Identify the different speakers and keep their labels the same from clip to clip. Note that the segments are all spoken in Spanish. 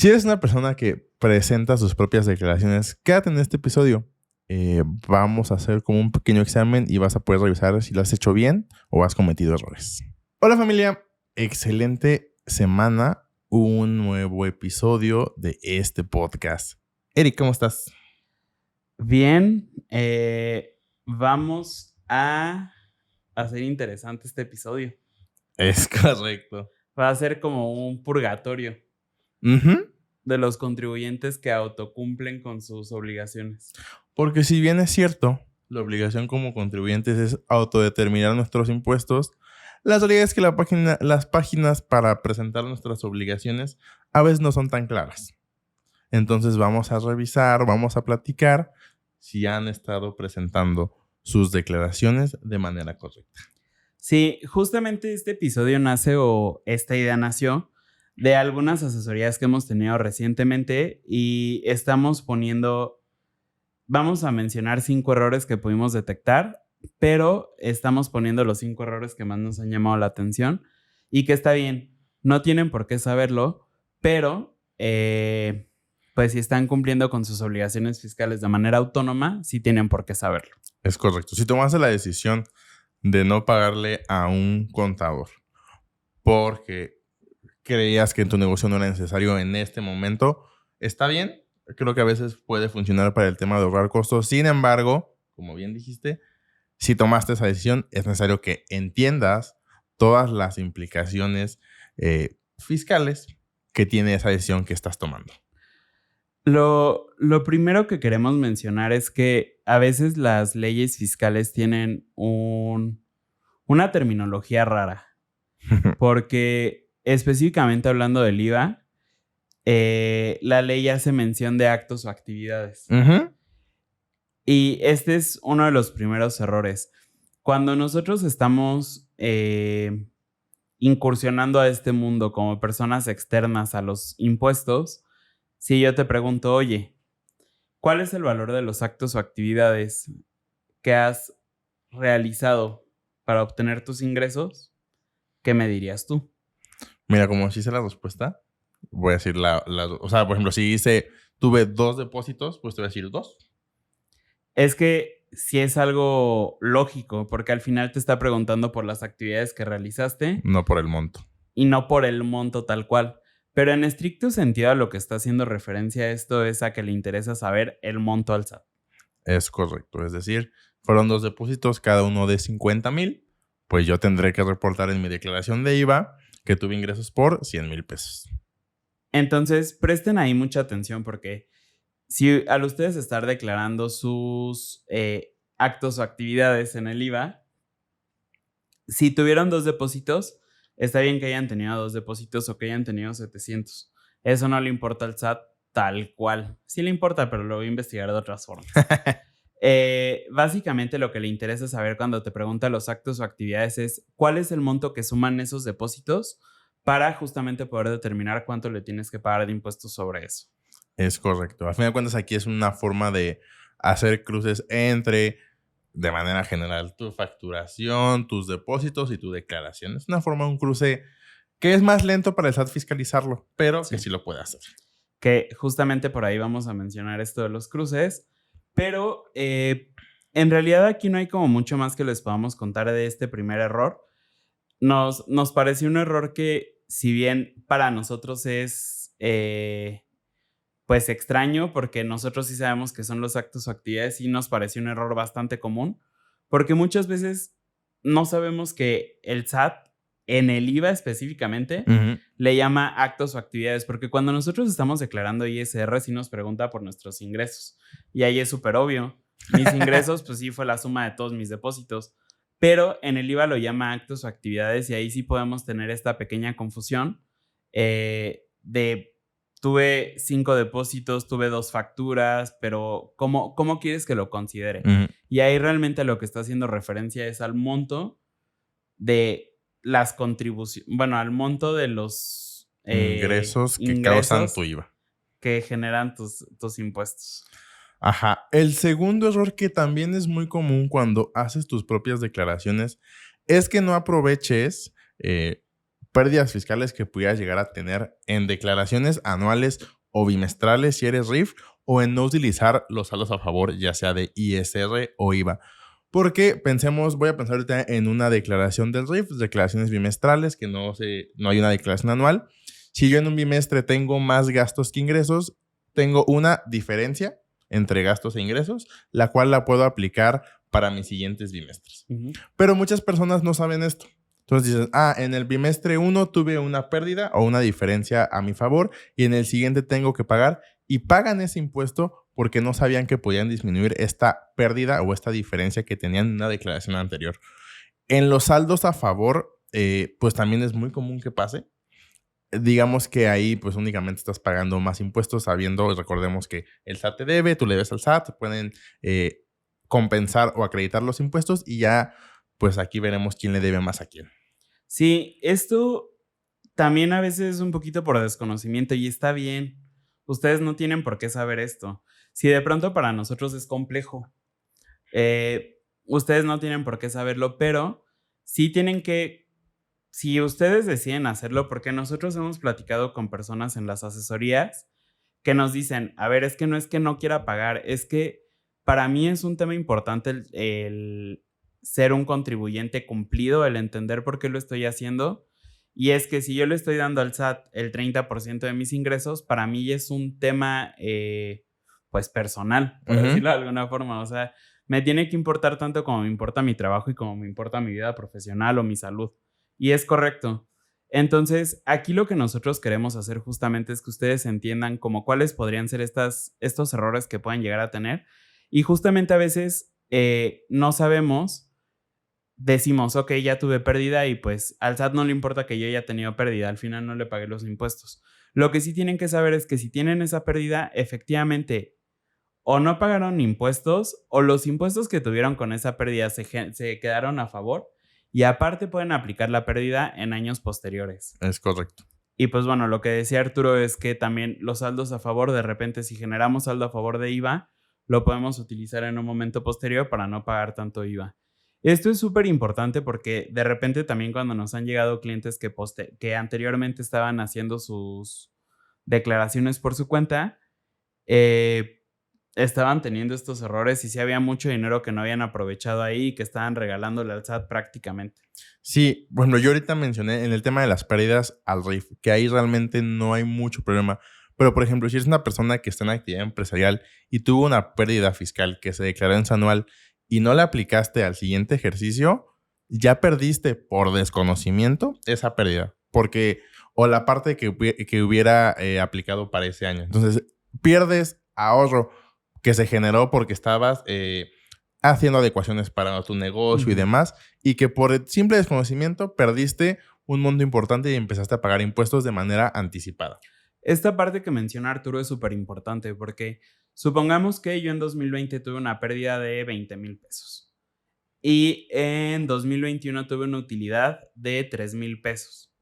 Speaker 1: Si eres una persona que presenta sus propias declaraciones, quédate en este episodio. Vamos a hacer como un pequeño examen y vas a poder revisar si lo has hecho bien o has cometido errores. Hola familia, excelente semana, un nuevo episodio de este podcast. Eric, ¿cómo estás?
Speaker 2: Bien, vamos a hacer interesante este episodio.
Speaker 1: Es correcto.
Speaker 2: Va a ser como un purgatorio de los contribuyentes que autocumplen con sus obligaciones.
Speaker 1: Porque si bien es cierto, la obligación como contribuyentes es autodeterminar nuestros impuestos, la realidad es que las páginas para presentar nuestras obligaciones a veces no son tan claras. Entonces vamos a revisar, vamos a platicar si han estado presentando sus declaraciones de manera correcta.
Speaker 2: Sí, justamente este episodio esta idea nació de algunas asesorías que hemos tenido recientemente y vamos a mencionar 5 errores que pudimos detectar, pero estamos poniendo los 5 errores que más nos han llamado la atención y que está bien, no tienen por qué saberlo, pero pues si están cumpliendo con sus obligaciones fiscales de manera autónoma, sí tienen por qué saberlo.
Speaker 1: Es correcto. Si tomaste la decisión de no pagarle a un contador porque creías que en tu negocio no era necesario en este momento, está bien. Creo que a veces puede funcionar para el tema de ahorrar costos. Sin embargo, como bien dijiste, si tomaste esa decisión, es necesario que entiendas todas las implicaciones fiscales que tiene esa decisión que estás tomando.
Speaker 2: Lo primero que queremos mencionar es que a veces las leyes fiscales tienen una terminología rara, porque específicamente hablando del IVA, la ley hace mención de actos o actividades. Y este es uno de los primeros errores. Cuando nosotros estamos incursionando a este mundo como personas externas a los impuestos, si yo te pregunto, oye, ¿cuál es el valor de los actos o actividades que has realizado para obtener tus ingresos? ¿Qué me dirías tú?
Speaker 1: Mira, como si hice la respuesta, voy a decir o sea, por ejemplo, si tuve 2 depósitos, pues te voy a decir 2.
Speaker 2: Es que sí es algo lógico, porque al final te está preguntando por las actividades que realizaste.
Speaker 1: No por el monto.
Speaker 2: Y no por el monto tal cual. Pero en estricto sentido a lo que está haciendo referencia a esto es a que le interesa saber el monto al SAT.
Speaker 1: Es correcto. Es decir, fueron 2 depósitos, cada uno de 50,000. Pues yo tendré que reportar en mi declaración de IVA que tuve ingresos por 100,000 pesos.
Speaker 2: Entonces, presten ahí mucha atención porque si al ustedes estar declarando sus actos o actividades en el IVA, si tuvieron 2 depósitos, está bien que hayan tenido 2 depósitos o que hayan tenido 700. Eso no le importa al SAT tal cual. Sí le importa, pero lo voy a investigar de otras formas. Básicamente lo que le interesa saber cuando te pregunta los actos o actividades es cuál es el monto que suman esos depósitos para justamente poder determinar cuánto le tienes que pagar de impuestos sobre eso.
Speaker 1: Es correcto. A fin de cuentas, aquí es una forma de hacer cruces entre, de manera general, tu facturación, tus depósitos y tu declaración. Es una forma de un cruce que es más lento para el SAT fiscalizarlo, pero que sí lo puede hacer.
Speaker 2: Que justamente por ahí vamos a mencionar esto de los cruces, pero en realidad aquí no hay como mucho más que les podamos contar de este primer error. Nos pareció un error que, si bien para nosotros es pues extraño, porque nosotros sí sabemos que son los actos o actividades, sí nos pareció un error bastante común, porque muchas veces no sabemos que el SAT en el IVA específicamente le llama actos o actividades, porque cuando nosotros estamos declarando ISR sí nos pregunta por nuestros ingresos y ahí es súper obvio. Mis ingresos pues sí fue la suma de todos mis depósitos, pero en el IVA lo llama actos o actividades y ahí sí podemos tener esta pequeña confusión de tuve 5 depósitos, tuve 2 facturas, pero ¿cómo quieres que lo considere? Y ahí realmente lo que está haciendo referencia es al monto de las contribuciones, bueno, al monto de los
Speaker 1: ingresos que causan tu IVA.
Speaker 2: Que generan tus impuestos.
Speaker 1: Ajá. El segundo error que también es muy común cuando haces tus propias declaraciones es que no aproveches pérdidas fiscales que pudieras llegar a tener en declaraciones anuales o bimestrales si eres RIF, o en no utilizar los saldos a favor, ya sea de ISR o IVA. Porque voy a pensar ahorita en una declaración del RIF, declaraciones bimestrales, que no hay una declaración anual. Si yo en un bimestre tengo más gastos que ingresos, tengo una diferencia entre gastos e ingresos, la cual la puedo aplicar para mis siguientes bimestres. Pero muchas personas no saben esto. Entonces dices, en el bimestre 1 tuve una pérdida o una diferencia a mi favor y en el siguiente tengo que pagar, y pagan ese impuesto porque no sabían que podían disminuir esta pérdida o esta diferencia que tenían en una declaración anterior. En los saldos a favor, pues también es muy común que pase. Digamos que ahí pues únicamente estás pagando más impuestos recordemos que el SAT te debe, tú le debes al SAT, pueden compensar o acreditar los impuestos y ya pues aquí veremos quién le debe más a quién.
Speaker 2: Sí, esto también a veces es un poquito por desconocimiento y está bien. Ustedes no tienen por qué saber esto. Si de pronto para nosotros es complejo, ustedes no tienen por qué saberlo, pero sí tienen que, si ustedes deciden hacerlo, porque nosotros hemos platicado con personas en las asesorías que nos dicen, a ver, es que no quiera pagar, es que para mí es un tema importante el ser un contribuyente cumplido, el entender por qué lo estoy haciendo. Y es que si yo le estoy dando al SAT el 30% de mis ingresos, para mí es un tema, pues, personal, por decirlo de alguna forma. O sea, me tiene que importar tanto como me importa mi trabajo y como me importa mi vida profesional o mi salud. Y es correcto. Entonces, aquí lo que nosotros queremos hacer justamente es que ustedes entiendan como cuáles podrían ser estos errores que pueden llegar a tener. Y justamente a veces no sabemos. Decimos, ok, ya tuve pérdida y pues al SAT no le importa que yo haya tenido pérdida, al final no le pagué los impuestos. Lo que sí tienen que saber es que si tienen esa pérdida, efectivamente, o no pagaron impuestos o los impuestos que tuvieron con esa pérdida se quedaron a favor y aparte pueden aplicar la pérdida en años posteriores.
Speaker 1: Es correcto.
Speaker 2: Y pues bueno, lo que decía Arturo es que también los saldos a favor, de repente si generamos saldo a favor de IVA, lo podemos utilizar en un momento posterior para no pagar tanto IVA. Esto es súper importante porque de repente también cuando nos han llegado clientes que anteriormente estaban haciendo sus declaraciones por su cuenta, estaban teniendo estos errores y sí había mucho dinero que no habían aprovechado ahí y que estaban regalándole al SAT prácticamente.
Speaker 1: Sí, bueno, yo ahorita mencioné en el tema de las pérdidas al RIF, que ahí realmente no hay mucho problema. Pero, por ejemplo, si eres una persona que está en actividad empresarial y tuvo una pérdida fiscal que se declaró en su anual y no la aplicaste al siguiente ejercicio, ya perdiste por desconocimiento esa pérdida. O la parte que hubiera aplicado para ese año. Entonces, pierdes ahorro que se generó porque estabas haciendo adecuaciones para tu negocio y demás, y que por el simple desconocimiento perdiste un monto importante y empezaste a pagar impuestos de manera anticipada.
Speaker 2: Esta parte que menciona Arturo es súper importante porque supongamos que yo en 2020 tuve una pérdida de 20,000 pesos y en 2021 tuve una utilidad de 3,000 pesos.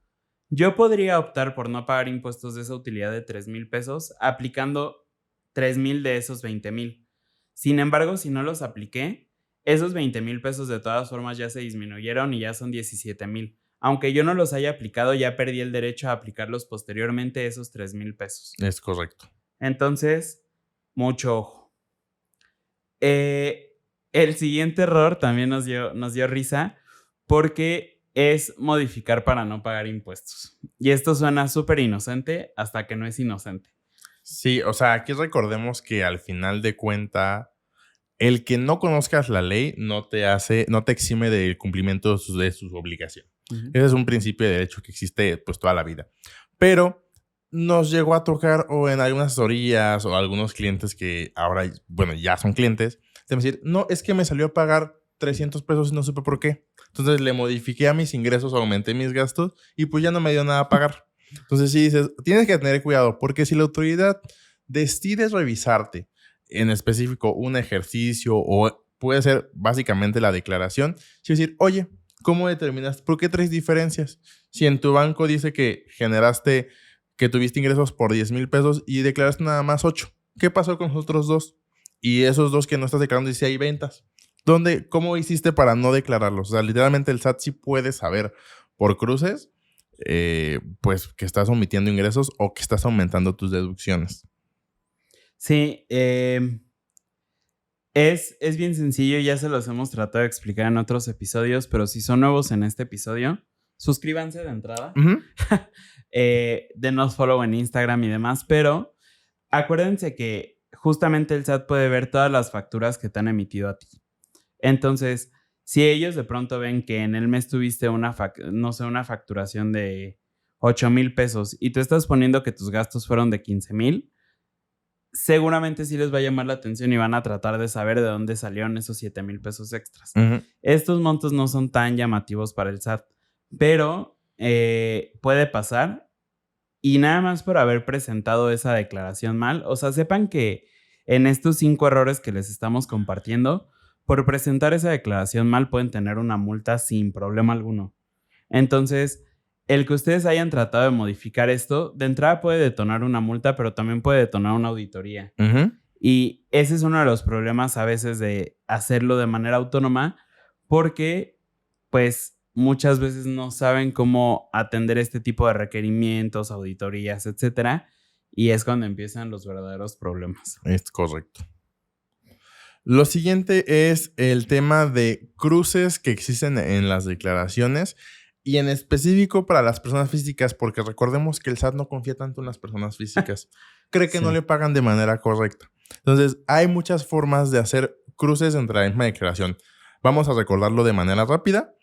Speaker 2: Yo podría optar por no pagar impuestos de esa utilidad de 3,000 pesos aplicando 3,000 de esos 20,000. Sin embargo, si no los apliqué, esos 20,000 pesos de todas formas ya se disminuyeron y ya son 17,000. Aunque yo no los haya aplicado, ya perdí el derecho a aplicarlos posteriormente esos 3,000 pesos.
Speaker 1: Es correcto.
Speaker 2: Entonces, mucho ojo. El siguiente error también nos dio risa porque es modificar para no pagar impuestos. Y esto suena súper inocente hasta que no es inocente.
Speaker 1: Sí, o sea, aquí recordemos que al final de cuenta, el que no conozcas la ley no te exime del cumplimiento de sus obligaciones. Ese es un principio de derecho que existe pues toda la vida. Pero nos llegó a tocar o en algunas asesorías o algunos clientes que ahora, bueno, ya son clientes, de decir, no, es que me salió a pagar 300 pesos y no supe por qué. Entonces le modifiqué a mis ingresos, aumenté mis gastos y pues ya no me dio nada a pagar. Entonces sí dices, tienes que tener cuidado porque si la autoridad decide revisarte en específico un ejercicio o puede ser básicamente la declaración, es decir, oye, ¿cómo determinaste? ¿Por qué traes diferencias? Si en tu banco dice que tuviste ingresos por 10,000 pesos y declaraste nada más 8, ¿qué pasó con los otros 2? Y esos 2 que no estás declarando dice hay ventas. ¿Cómo hiciste para no declararlos? O sea, literalmente el SAT sí puede saber por cruces pues que estás omitiendo ingresos o que estás aumentando tus deducciones.
Speaker 2: Sí, es bien sencillo, ya se los hemos tratado de explicar en otros episodios, pero si son nuevos en este episodio, suscríbanse de entrada,
Speaker 1: Uh-huh.
Speaker 2: denos follow en Instagram y demás, pero acuérdense que justamente el SAT puede ver todas las facturas que te han emitido a ti. Entonces, si ellos de pronto ven que en el mes tuviste una facturación de 8,000 pesos y tú estás poniendo que tus gastos fueron de 15,000, seguramente sí les va a llamar la atención y van a tratar de saber de dónde salieron esos 7,000 pesos extras.
Speaker 1: Uh-huh.
Speaker 2: Estos montos no son tan llamativos para el SAT, pero puede pasar. Y nada más por haber presentado esa declaración mal, o sea, sepan que en estos 5 errores que les estamos compartiendo, por presentar esa declaración mal pueden tener una multa sin problema alguno. Entonces, el que ustedes hayan tratado de modificar esto, de entrada puede detonar una multa, pero también puede detonar una auditoría.
Speaker 1: Uh-huh.
Speaker 2: Y ese es uno de los problemas a veces de hacerlo de manera autónoma, porque pues muchas veces no saben cómo atender este tipo de requerimientos, auditorías, etcétera, y es cuando empiezan los verdaderos problemas.
Speaker 1: Es correcto. Lo siguiente es el tema de cruces que existen en las declaraciones y en específico para las personas físicas, porque recordemos que el SAT no confía tanto en las personas físicas. Cree que no le pagan de manera correcta. Entonces, hay muchas formas de hacer cruces entre la misma declaración. Vamos a recordarlo de manera rápida.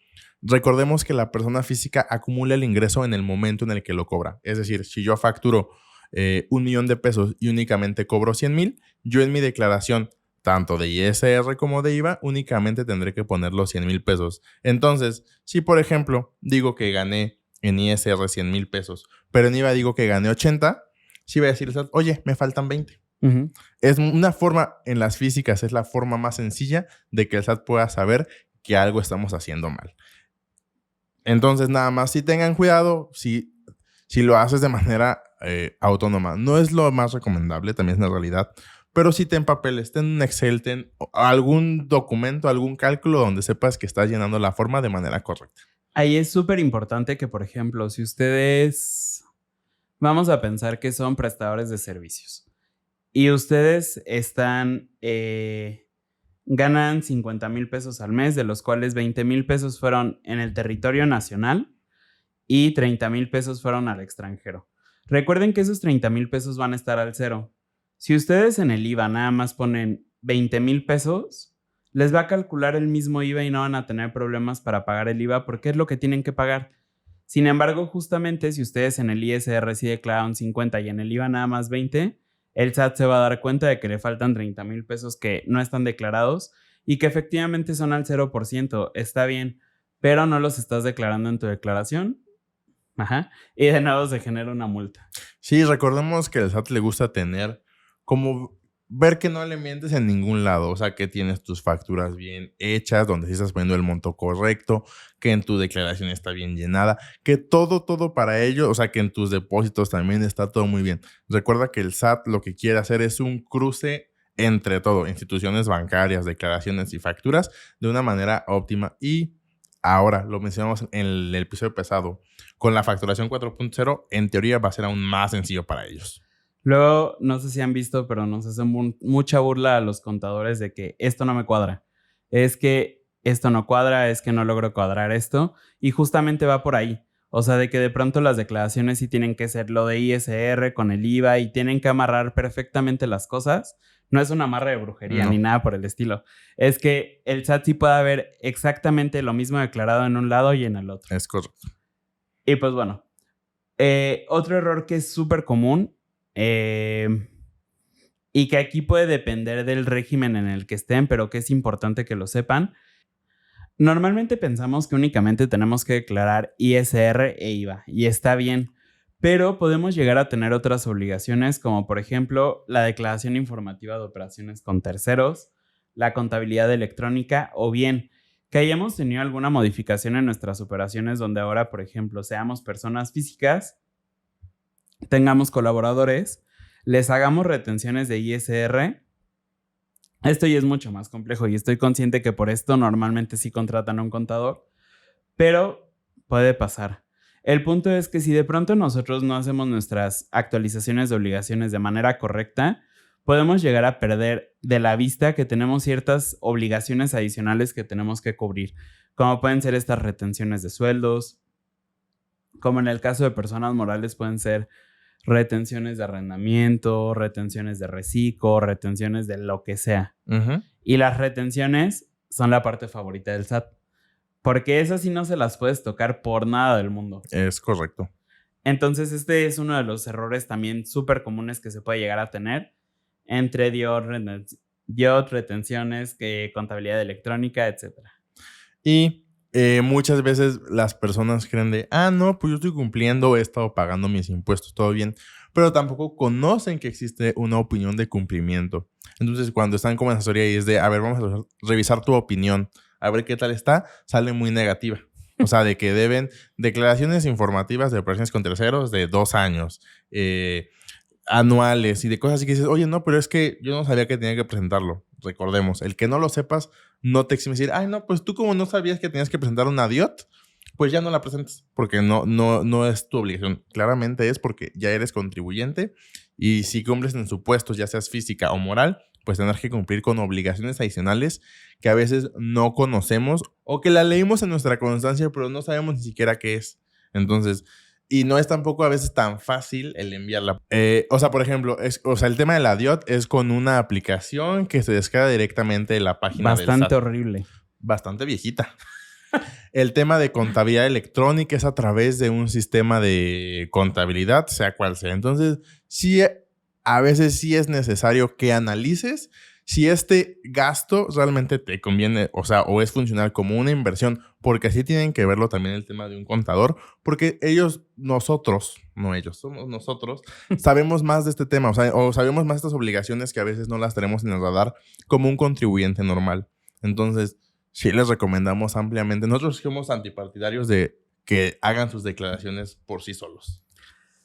Speaker 1: Recordemos que la persona física acumula el ingreso en el momento en el que lo cobra. Es decir, si yo facturo 1,000,000 de pesos y únicamente cobro 100,000, yo en mi declaración, tanto de ISR como de IVA, únicamente tendré que poner los 100,000 pesos. Entonces, si por ejemplo digo que gané en ISR 100,000 pesos, pero en IVA digo que gané 80, sí voy a decir, oye, me faltan 20. Uh-huh. Es una forma, en las físicas, es la forma más sencilla de que el SAT pueda saber que algo estamos haciendo mal. Entonces, nada más, si tengan cuidado, si lo haces de manera autónoma. No es lo más recomendable, también es una realidad, pero si ten papeles, ten un Excel, ten algún documento, algún cálculo donde sepas que estás llenando la forma de manera correcta.
Speaker 2: Ahí es súper importante que, por ejemplo, si ustedes, vamos a pensar que son prestadores de servicios y ustedes ganan 50,000 pesos al mes, de los cuales 20,000 pesos fueron en el territorio nacional y 30,000 pesos fueron al extranjero. Recuerden que esos 30,000 pesos van a estar al cero. Si ustedes en el IVA nada más ponen 20,000 pesos, les va a calcular el mismo IVA y no van a tener problemas para pagar el IVA porque es lo que tienen que pagar. Sin embargo, justamente si ustedes en el ISR sí declararon 50 y en el IVA nada más 20, el SAT se va a dar cuenta de que le faltan 30,000 pesos que no están declarados y que efectivamente son al 0%. Está bien, pero no los estás declarando en tu declaración. Ajá. Y de nuevo se genera una multa.
Speaker 1: Sí, recordemos que al SAT le gusta tener como ver que no le mientes en ningún lado. O sea, que tienes tus facturas bien hechas, donde sí estás poniendo el monto correcto, que en tu declaración está bien llenada, que todo para ello, o sea, que en tus depósitos también está todo muy bien. Recuerda que el SAT lo que quiere hacer es un cruce entre todo, instituciones bancarias, declaraciones y facturas, de una manera óptima. Y ahora, lo mencionamos en el episodio pasado, con la facturación 4.0, en teoría va a ser aún más sencillo para ellos.
Speaker 2: Luego, no sé si han visto, pero nos hacen mucha burla a los contadores de que esto no me cuadra. Es que esto no cuadra, es que no logro cuadrar esto. Y justamente va por ahí. O sea, de que de pronto las declaraciones sí tienen que ser lo de ISR con el IVA y tienen que amarrar perfectamente las cosas. No es un amarre de brujería ni nada por el estilo. Es que el SAT sí puede ver exactamente lo mismo declarado en un lado y en el otro.
Speaker 1: Es correcto.
Speaker 2: Y pues bueno, otro error que es súper común y que aquí puede depender del régimen en el que estén, pero que es importante que lo sepan. Normalmente pensamos que únicamente tenemos que declarar ISR e IVA, y está bien, pero podemos llegar a tener otras obligaciones, como por ejemplo la declaración informativa de operaciones con terceros, la contabilidad electrónica, o bien que hayamos tenido alguna modificación en nuestras operaciones donde ahora, por ejemplo, seamos personas físicas, tengamos colaboradores, les hagamos retenciones de ISR. Esto ya es mucho más complejo y estoy consciente que por esto normalmente sí contratan a un contador, pero puede pasar. El punto es que si de pronto nosotros no hacemos nuestras actualizaciones de obligaciones de manera correcta, podemos llegar a perder de la vista que tenemos ciertas obligaciones adicionales que tenemos que cubrir, como pueden ser estas retenciones de sueldos, como en el caso de personas morales pueden ser retenciones de arrendamiento, retenciones de reciclo, retenciones de lo que sea.
Speaker 1: Ujú.
Speaker 2: Y las retenciones son la parte favorita del SAT, porque esas sí no se las puedes tocar por nada del mundo.
Speaker 1: Es correcto.
Speaker 2: Entonces, este es uno de los errores también súper comunes que se puede llegar a tener entre DIOT, retenciones, contabilidad electrónica, etc.
Speaker 1: Y muchas veces las personas creen de, no, pues yo estoy cumpliendo, he estado pagando mis impuestos, todo bien, pero tampoco conocen que existe una opinión de cumplimiento. Entonces, cuando están como en asesoría y es de, a ver, vamos a revisar tu opinión, a ver qué tal está, sale muy negativa. O sea, de que deben declaraciones informativas de operaciones con terceros de 2 años, anuales y de cosas así que dices, oye, no, pero es que yo no sabía que tenía que presentarlo. Recordemos, el que no lo sepas no te exime decir, ay, no, pues tú como no sabías que tenías que presentar una DIOT, pues ya no la presentes, porque no es tu obligación. Claramente es porque ya eres contribuyente y si cumples en supuestos, ya seas física o moral, pues tener que cumplir con obligaciones adicionales que a veces no conocemos o que la leímos en nuestra constancia, pero no sabemos ni siquiera qué es. Entonces, y no es tampoco a veces tan fácil el enviarla. O sea, por ejemplo, el tema de la DIOT es con una aplicación que se descarga directamente de la página del SAT.
Speaker 2: Bastante horrible.
Speaker 1: Bastante viejita. El tema de contabilidad electrónica es a través de un sistema de contabilidad, sea cual sea. Entonces, sí, a veces sí es necesario que analices si este gasto realmente te conviene, o sea, o es funcional como una inversión, porque así tienen que verlo también el tema de un contador, porque nosotros, somos nosotros, sabemos más de este tema, o sabemos más de estas obligaciones que a veces no las tenemos en el radar como un contribuyente normal. Entonces, sí les recomendamos ampliamente. Nosotros somos antipartidarios de que hagan sus declaraciones por sí solos.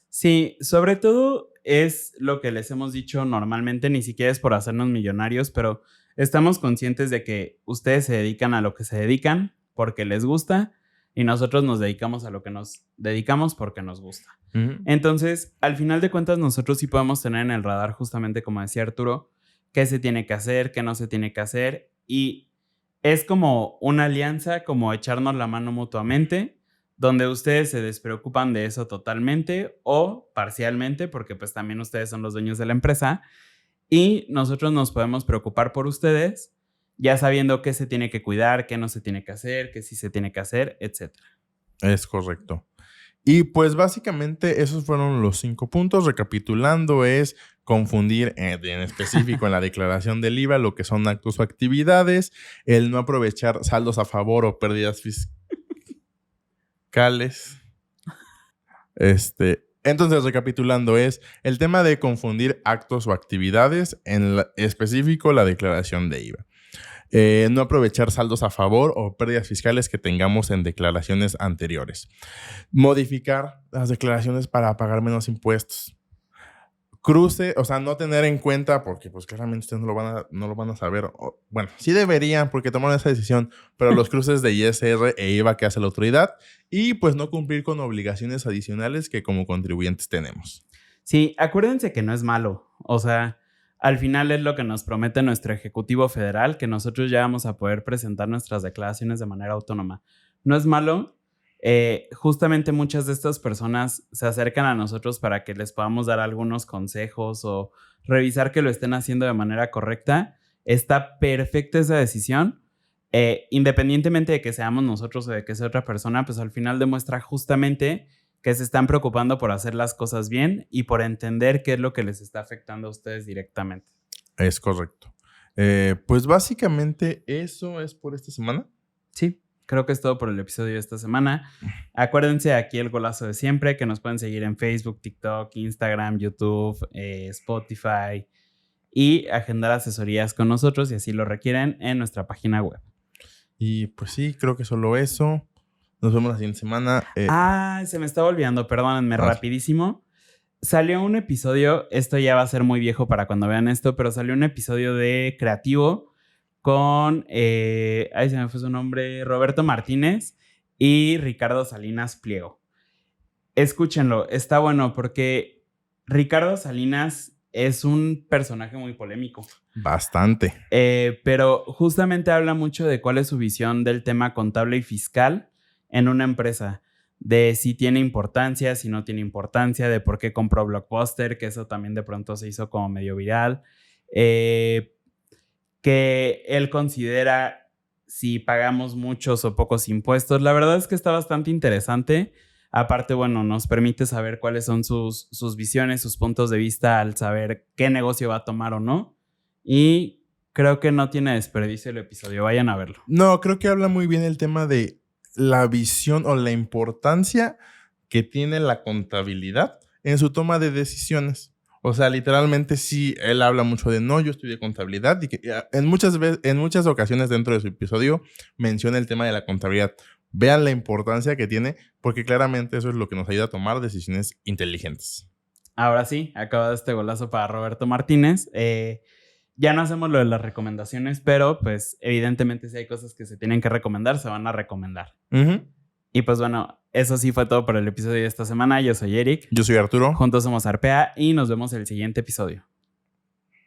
Speaker 2: Sí, sobre todo es lo que les hemos dicho normalmente, ni siquiera es por hacernos millonarios, pero estamos conscientes de que ustedes se dedican a lo que se dedican porque les gusta y nosotros nos dedicamos a lo que nos dedicamos porque nos gusta.
Speaker 1: Uh-huh.
Speaker 2: Entonces, al final de cuentas, nosotros sí podemos tener en el radar, justamente como decía Arturo, qué se tiene que hacer, qué no se tiene que hacer, y es como una alianza, como echarnos la mano mutuamente, donde ustedes se despreocupan de eso totalmente o parcialmente, porque pues también ustedes son los dueños de la empresa, y nosotros nos podemos preocupar por ustedes, ya sabiendo qué se tiene que cuidar, qué no se tiene que hacer, qué sí se tiene que hacer, etc.
Speaker 1: Es correcto. Y pues básicamente esos fueron los 5 puntos. Recapitulando, es confundir en específico en la declaración del IVA lo que son actos o actividades, el no aprovechar saldos a favor o pérdidas fiscales. Entonces, recapitulando, es el tema de confundir actos o actividades, en específico la declaración de IVA. No aprovechar saldos a favor o pérdidas fiscales que tengamos en declaraciones anteriores. Modificar las declaraciones para pagar menos impuestos. Cruce, o sea, no tener en cuenta, porque pues claramente ustedes no lo van a saber. Bueno, sí deberían porque tomaron esa decisión, pero los cruces de ISR e IVA que hace la autoridad y pues no cumplir con obligaciones adicionales que como contribuyentes tenemos.
Speaker 2: Sí, acuérdense que no es malo. O sea, al final es lo que nos promete nuestro Ejecutivo Federal, que nosotros ya vamos a poder presentar nuestras declaraciones de manera autónoma. No es malo. Justamente muchas de estas personas se acercan a nosotros para que les podamos dar algunos consejos o revisar que lo estén haciendo de manera correcta. Está perfecta esa decisión. Independientemente de que seamos nosotros o de que sea otra persona, pues al final demuestra justamente que se están preocupando por hacer las cosas bien y por entender qué es lo que les está afectando a ustedes directamente.
Speaker 1: Es correcto. Pues básicamente eso es por esta semana.
Speaker 2: Sí. Creo que es todo por el episodio de esta semana. Acuérdense aquí el golazo de siempre, que nos pueden seguir en Facebook, TikTok, Instagram, YouTube, Spotify y agendar asesorías con nosotros si así lo requieren en nuestra página web.
Speaker 1: Y pues sí, creo que solo eso. Nos vemos la siguiente semana.
Speaker 2: Se me estaba olvidando, perdónenme, rapidísimo. Salió un episodio, esto ya va a ser muy viejo para cuando vean esto, pero salió un episodio de Creativo con, se me fue su nombre, Roberto Martínez y Ricardo Salinas Pliego. Escúchenlo, está bueno porque Ricardo Salinas es un personaje muy polémico.
Speaker 1: Bastante.
Speaker 2: Pero justamente habla mucho de cuál es su visión del tema contable y fiscal en una empresa. De si tiene importancia, si no tiene importancia, de por qué compró Blockbuster, que eso también de pronto se hizo como medio viral. Que él considera si pagamos muchos o pocos impuestos. La verdad es que está bastante interesante. Aparte, bueno, nos permite saber cuáles son sus visiones, sus puntos de vista al saber qué negocio va a tomar o no. Y creo que no tiene desperdicio el episodio. Vayan a verlo.
Speaker 1: No, creo que habla muy bien el tema de la visión o la importancia que tiene la contabilidad en su toma de decisiones. O sea, literalmente sí, él habla mucho de no, yo estudié contabilidad y que en muchas ocasiones dentro de su episodio menciona el tema de la contabilidad. Vean la importancia que tiene porque claramente eso es lo que nos ayuda a tomar decisiones inteligentes.
Speaker 2: Ahora sí, acaba este golazo para Roberto Martínez. Ya no hacemos lo de las recomendaciones, pero pues evidentemente si hay cosas que se tienen que recomendar, se van a recomendar. Y pues bueno, eso sí fue todo por el episodio de esta semana. Yo soy Eric.
Speaker 1: Yo soy Arturo.
Speaker 2: Juntos somos Arpea y nos vemos el siguiente episodio.